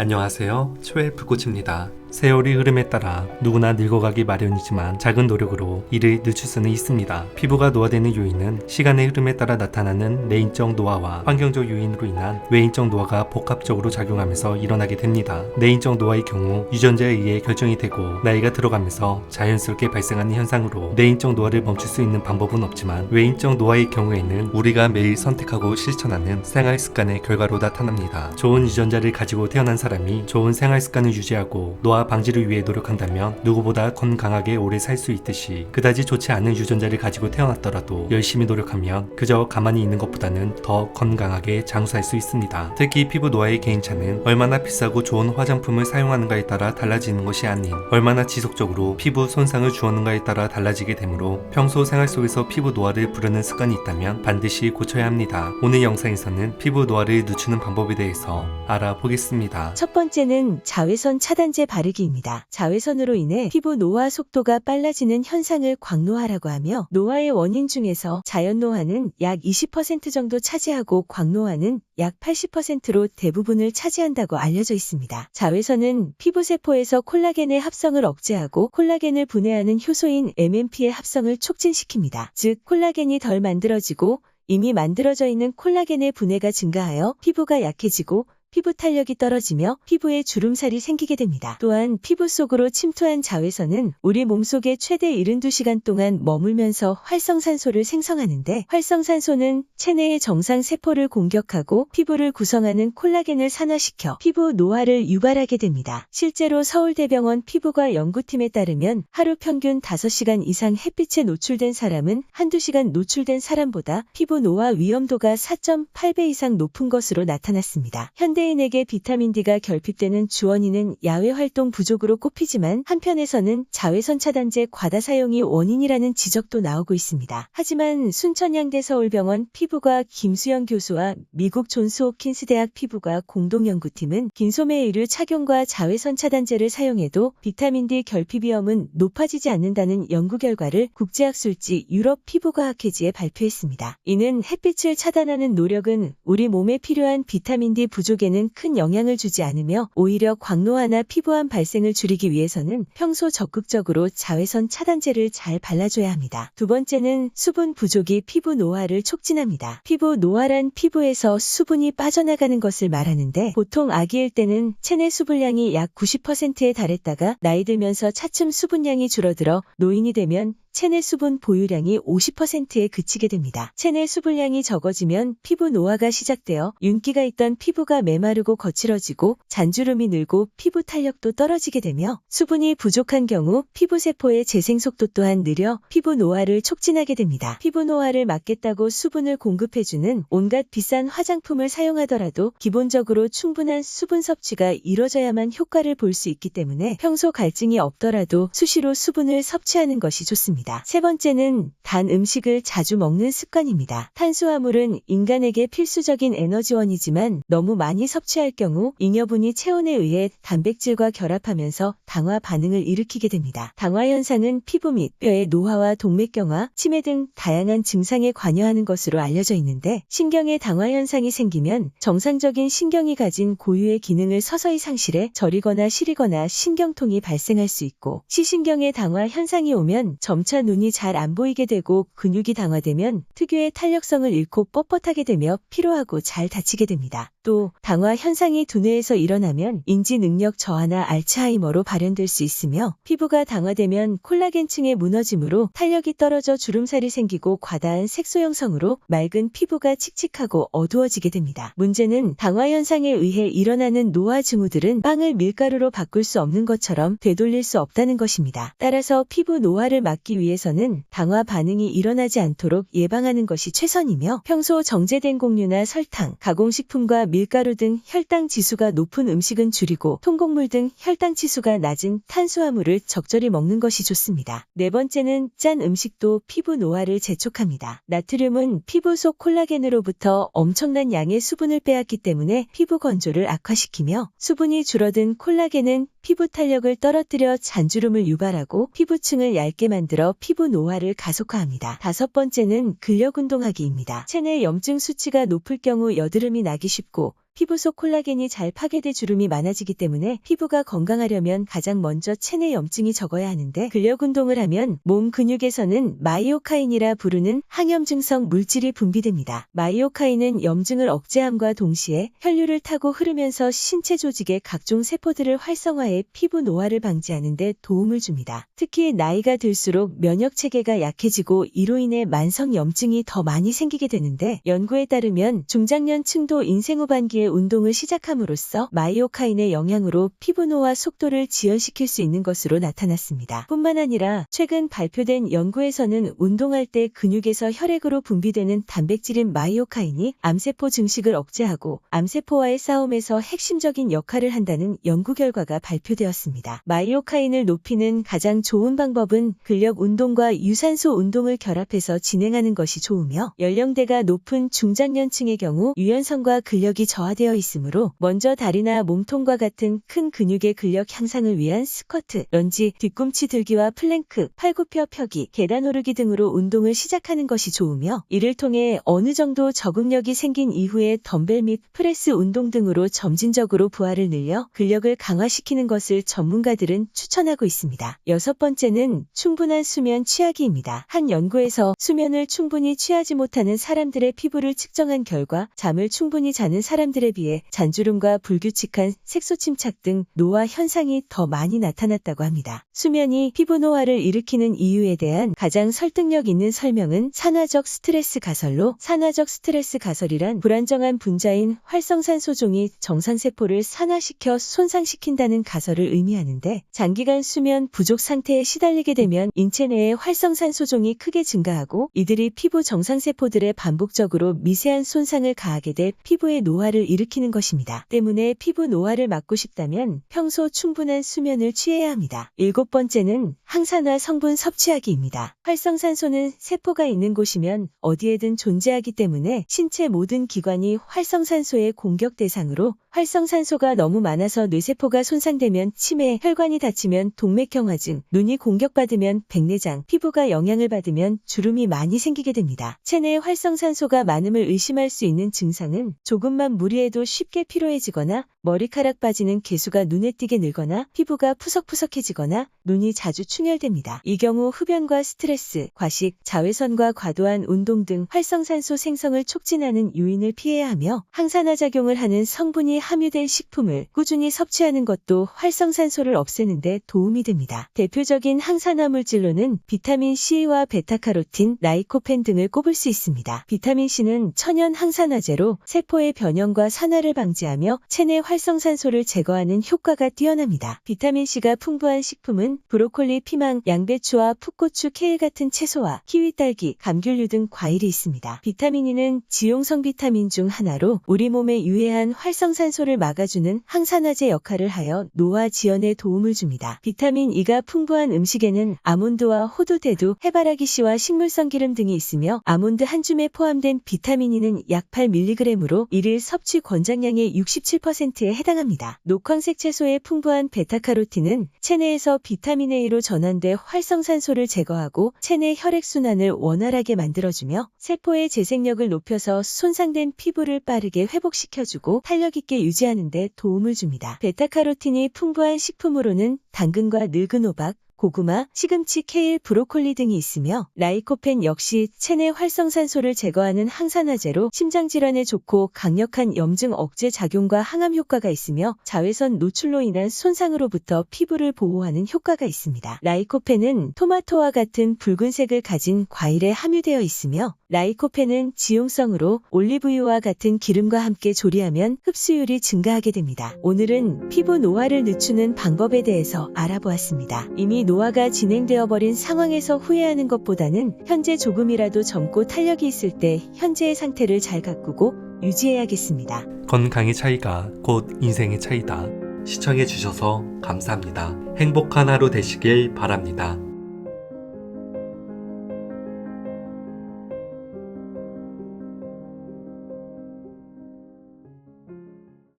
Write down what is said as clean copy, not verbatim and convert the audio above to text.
안녕하세요. 초의 불꽃입니다. 세월이 흐름에 따라 누구나 늙어가기 마련이지만 작은 노력으로 이를 늦출 수는 있습니다. 피부가 노화되는 요인은 시간의 흐름에 따라 나타나는 내인적 노화와 환경적 요인으로 인한 외인적 노화가 복합적으로 작용하면서 일어나게 됩니다. 내인적 노화의 경우 유전자에 의해 결정이 되고 나이가 들어가면서 자연스럽게 발생하는 현상으로 내인적 노화를 멈출 수 있는 방법은 없지만 외인적 노화의 경우에는 우리가 매일 선택하고 실천하는 생활 습관의 결과로 나타납니다. 좋은 유전자를 가지고 태어난 사람이 좋은 생활 습관을 유지하고 노화 방지를 위해 노력한다면 누구보다 건강하게 오래 살 수 있듯이 그다지 좋지 않은 유전자를 가지고 태어났더라도 열심히 노력하면 그저 가만히 있는 것보다는 더 건강하게 장수할 수 있습니다. 특히 피부 노화의 개인차는 얼마나 비싸고 좋은 화장품을 사용하는가에 따라 달라지는 것이 아닌 얼마나 지속적으로 피부 손상을 주었는가에 따라 달라지게 되므로 평소 생활 속에서 피부 노화를 부르는 습관이 있다면 반드시 고쳐야 합니다. 오늘 영상에서는 피부 노화를 늦추는 방법에 대해서 알아보겠습니다. 첫 번째는 자외선 차단제 바르기입니다. 자외선으로 인해 피부 노화 속도가 빨라지는 현상을 광노화라고 하며 노화의 원인 중에서 자연노화는 약 20% 정도 차지하고 광노화는 약 80%로 대부분을 차지한다고 알려져 있습니다. 자외선은 피부세포에서 콜라겐의 합성을 억제하고 콜라겐을 분해하는 효소인 MMP의 합성을 촉진시킵니다. 즉 콜라겐이 덜 만들어지고 이미 만들어져 있는 콜라겐의 분해가 증가하여 피부가 약해지고 피부 탄력이 떨어지며 피부에 주름살이 생기게 됩니다. 또한 피부 속으로 침투한 자외선은 우리 몸속에 최대 72시간 동안 머물면서 활성산소를 생성하는데 활성산소는 체내의 정상 세포를 공격하고 피부를 구성하는 콜라겐을 산화시켜 피부 노화를 유발하게 됩니다. 실제로 서울대병원 피부과 연구팀에 따르면 하루 평균 5시간 이상 햇빛에 노출된 사람은 한두 시간 노출된 사람보다 피부 노화 위험도가 4.8배 이상 높은 것으로 나타났습니다. 현대인에게 비타민 D가 결핍되는 주원인은 야외 활동 부족으로 꼽히지만 한편에서는 자외선 차단제 과다 사용이 원인이라는 지적도 나오고 있습니다. 하지만 순천향대 서울병원 피부과 김수영 교수와 미국 존스홉킨스 대학 피부과 공동연구팀은 긴소매 의류 착용과 자외선 차단제를 사용해도 비타민 D 결핍 위험은 높아지지 않는다는 연구 결과를 국제학술지 유럽 피부과학회지에 발표했습니다. 이는 햇빛을 차단하는 노력은 우리 몸에 필요한 비타민 D 부족에는 큰 영향을 주지 않으며 오히려 광노화나 피부암 발생을 줄이기 위해서는 평소 적극적으로 자외선 차단제를 잘 발라줘야 합니다. 두 번째는 수분 부족이 피부 노화를 촉진합니다. 피부 노화란 피부에서 수분이 빠져나가는 것을 말하는데 보통 아기일 때는 체내 수분량이 약 90%에 달했다가 나이 들면서 차츰 수분량이 줄어들어 노인이 되면 체내 수분 보유량이 50%에 그치게 됩니다. 체내 수분량이 적어지면 피부 노화가 시작되어 윤기가 있던 피부가 메마르고 거칠어지고 잔주름이 늘고 피부 탄력도 떨어지게 되며 수분이 부족한 경우 피부세포의 재생 속도 또한 느려 피부 노화를 촉진하게 됩니다. 피부 노화를 막겠다고 수분을 공급해주는 온갖 비싼 화장품을 사용하더라도 기본적으로 충분한 수분 섭취가 이뤄져야만 효과를 볼 수 있기 때문에 평소 갈증이 없더라도 수시로 수분을 섭취하는 것이 좋습니다. 세 번째는 단 음식을 자주 먹는 습관입니다. 탄수화물은 인간에게 필수적인 에너지원이지만 너무 많이 섭취할 경우 잉여분이 체온에 의해 단백질과 결합하면서 당화 반응을 일으키게 됩니다. 당화 현상은 피부 및 뼈의 노화와 동맥경화, 치매 등 다양한 증상에 관여하는 것으로 알려져 있는데 신경의 당화 현상이 생기면 정상적인 신경이 가진 고유의 기능을 서서히 상실해 저리거나 시리거나 신경통이 발생할 수 있고 시신경의 당화 현상이 오면 점차 눈이 잘 안 보이게 되고 근육이 당화되면 특유의 탄력성을 잃고 뻣뻣하게 되며 피로하고 잘 다치게 됩니다. 또 당화 현상이 두뇌에서 일어나면 인지 능력 저하나 알츠하이머로 발현될 수 있으며 피부가 당화되면 콜라겐층의 무너짐으로 탄력이 떨어져 주름살이 생기고 과다한 색소 형성으로 맑은 피부가 칙칙하고 어두워지게 됩니다. 문제는 당화 현상에 의해 일어나는 노화 징후들은 빵을 밀가루로 바꿀 수 없는 것처럼 되돌릴 수 없다는 것입니다. 따라서 피부 노화를 막기 위해서는 당화 반응이 일어나지 않도록 예방하는 것이 최선이며 평소 정제된 곡류나 설탕, 가공식품과 밀가루 등 혈당 지수가 높은 음식은 줄이고 통곡물 등 혈당 지수가 낮은 탄수화물을 적절히 먹는 것이 좋습니다. 네 번째는 짠 음식도 피부 노화를 재촉합니다. 나트륨은 피부 속 콜라겐으로부터 엄청난 양의 수분을 빼앗기 때문에 피부 건조를 악화시키며 수분이 줄어든 콜라겐은 피부 탄력을 떨어뜨려 잔주름을 유발하고 피부층을 얇게 만들어 피부 노화를 가속화합니다. 다섯 번째는 근력 운동하기입니다. 체내 염증 수치가 높을 경우 여드름이 나기 쉽고 피부 속 콜라겐이 잘 파괴돼 주름이 많아지기 때문에 피부가 건강하려면 가장 먼저 체내 염증이 적어야 하는데, 근력 운동을 하면 몸 근육에서는 마이오카인이라 부르는 항염증성 물질이 분비됩니다. 마이오카인은 염증을 억제함과 동시에 혈류를 타고 흐르면서 신체 조직의 각종 세포들을 활성화해 피부 노화를 방지하는 데 도움을 줍니다. 특히 나이가 들수록 면역 체계가 약해지고 이로 인해 만성 염증이 더 많이 생기게 되는데, 연구에 따르면 중장년층도 인생 후반기에 운동을 시작함으로써 마이오카인의 영향으로 피부 노화 속도를 지연시킬 수 있는 것으로 나타났습니다. 뿐만 아니라 최근 발표된 연구에서는 운동할 때 근육에서 혈액으로 분비되는 단백질인 마이오카인이 암세포 증식을 억제하고 암세포와의 싸움에서 핵심적인 역할을 한다는 연구 결과가 발표되었습니다. 마이오카인을 높이는 가장 좋은 방법은 근력 운동과 유산소 운동을 결합해서 진행하는 것이 좋으며, 연령대가 높은 중장년층의 경우 유연성과 근력이 저하되어 있으므로 먼저 다리나 몸통과 같은 큰 근육의 근력 향상을 위한 스쿼트, 런지, 뒤꿈치 들기와 플랭크, 팔굽혀 펴기, 계단 오르기 등으로 운동을 시작하는 것이 좋으며, 이를 통해 어느 정도 적응력이 생긴 이후에 덤벨 및 프레스 운동 등으로 점진적으로 부하를 늘려 근력을 강화시키는 것을 전문가들은 추천하고 있습니다. 여섯 번째는 충분한 수면 취하기입니다. 한 연구에서 수면을 충분히 취하지 못하는 사람들의 피부를 측정한 결과, 잠을 충분히 자는 사람들에 비해 잔주름과 불규칙한 색소 침착 등 노화 현상이 더 많이 나타났다고 합니다. 수면이 피부 노화를 일으키는 이유에 대한 가장 설득력 있는 설명은 산화적 스트레스 가설로, 산화적 스트레스 가설이란 불안정한 분자인 활성산소종이 정상세포를 산화시켜 손상시킨다는 가설을 의미하는데, 장기간 수면 부족 상태에 시달리게 되면 인체 내의 활성산소종이 크게 증가하고 이들이 피부 정상세포들에 반복적으로 미세한 손상을 가하게 돼 피부의 노화를 일으키는 것입니다. 때문에 피부 노화를 막고 싶다면 평소 충분한 수면을 취해야 합니다. 일곱 번째는 항산화 성분 섭취하기입니다. 활성산소는 세포가 있는 곳이면 어디에든 존재하기 때문에 신체 모든 기관이 활성산소의 공격 대상으로, 활성산소가 너무 많아서 뇌세포가 손상되면 치매, 혈관이 다치면 동맥경화증, 눈이 공격받으면 백내장, 피부가 영향을 받으면 주름이 많이 생기게 됩니다. 체내에 활성산소가 많음을 의심할 수 있는 증상은 조금만 무리해도 쉽게 피로해지거나, 머리카락 빠지는 개수가 눈에 띄게 늘거나, 피부가 푸석푸석해지거나, 눈이 자주 충혈됩니다. 이 경우 흡연과 스트레스, 과식, 자외선과 과도한 운동 등 활성산소 생성을 촉진하는 요인을 피해야 하며, 항산화 작용을 하는 성분이 함유된 식품을 꾸준히 섭취하는 것도 활성산소를 없애는 데 도움이 됩니다. 대표적인 항산화 물질로는 비타민 C와 베타카로틴, 라이코펜 등을 꼽을 수 있습니다. 비타민 C는 천연 항산화제로 세포의 변형과 산화를 방지하며 체내 활성산소를 제거하는 효과가 뛰어납니다. 비타민 C가 풍부한 식품은 브로콜리, 피망, 양배추와 풋고추, 케일 같은 채소와 키위, 딸기, 감귤류 등 과일이 있습니다. 비타민 E는 지용성 비타민 중 하나로 우리 몸에 유해한 활성산소를 막아주는 항산화제 역할을 하여 노화 지연에 도움을 줍니다. 비타민 E가 풍부한 음식에는 아몬드와 호두, 대두, 해바라기 씨와 식물성 기름 등이 있으며, 아몬드 한 줌에 포함된 비타민 E는 약 8mg으로 일일 섭취 권장량의 67%에 해당합니다. 녹황색 채소의 풍부한 베타카로틴은 체내에서 비타민 A로 전환돼 활성산소를 제거하고 체내 혈액순환을 원활하게 만들어주며 세포의 재생력을 높여서 손상된 피부를 빠르게 회복시켜주고 탄력 있게 유지하는 데 도움을 줍니다. 베타카로틴이 풍부한 식품으로는 당근과 늙은 호박, 고구마, 시금치, 케일, 브로콜리 등이 있으며, 라이코펜 역시 체내 활성산소를 제거하는 항산화제로 심장질환에 좋고 강력한 염증 억제 작용과 항암 효과가 있으며, 자외선 노출로 인한 손상으로부터 피부를 보호하는 효과가 있습니다. 라이코펜은 토마토와 같은 붉은색을 가진 과일에 함유되어 있으며, 라이코펜은 지용성으로 올리브유와 같은 기름과 함께 조리하면 흡수율이 증가하게 됩니다. 오늘은 피부 노화를 늦추는 방법에 대해서 알아보았습니다. 이미 노화가 진행되어 버린 상황에서 후회하는 것보다는 현재 조금이라도 젊고 탄력이 있을 때 현재의 상태를 잘 가꾸고 유지해야겠습니다. 건강의 차이가 곧 인생의 차이다. 시청해주셔서 감사합니다. 행복한 하루 되시길 바랍니다.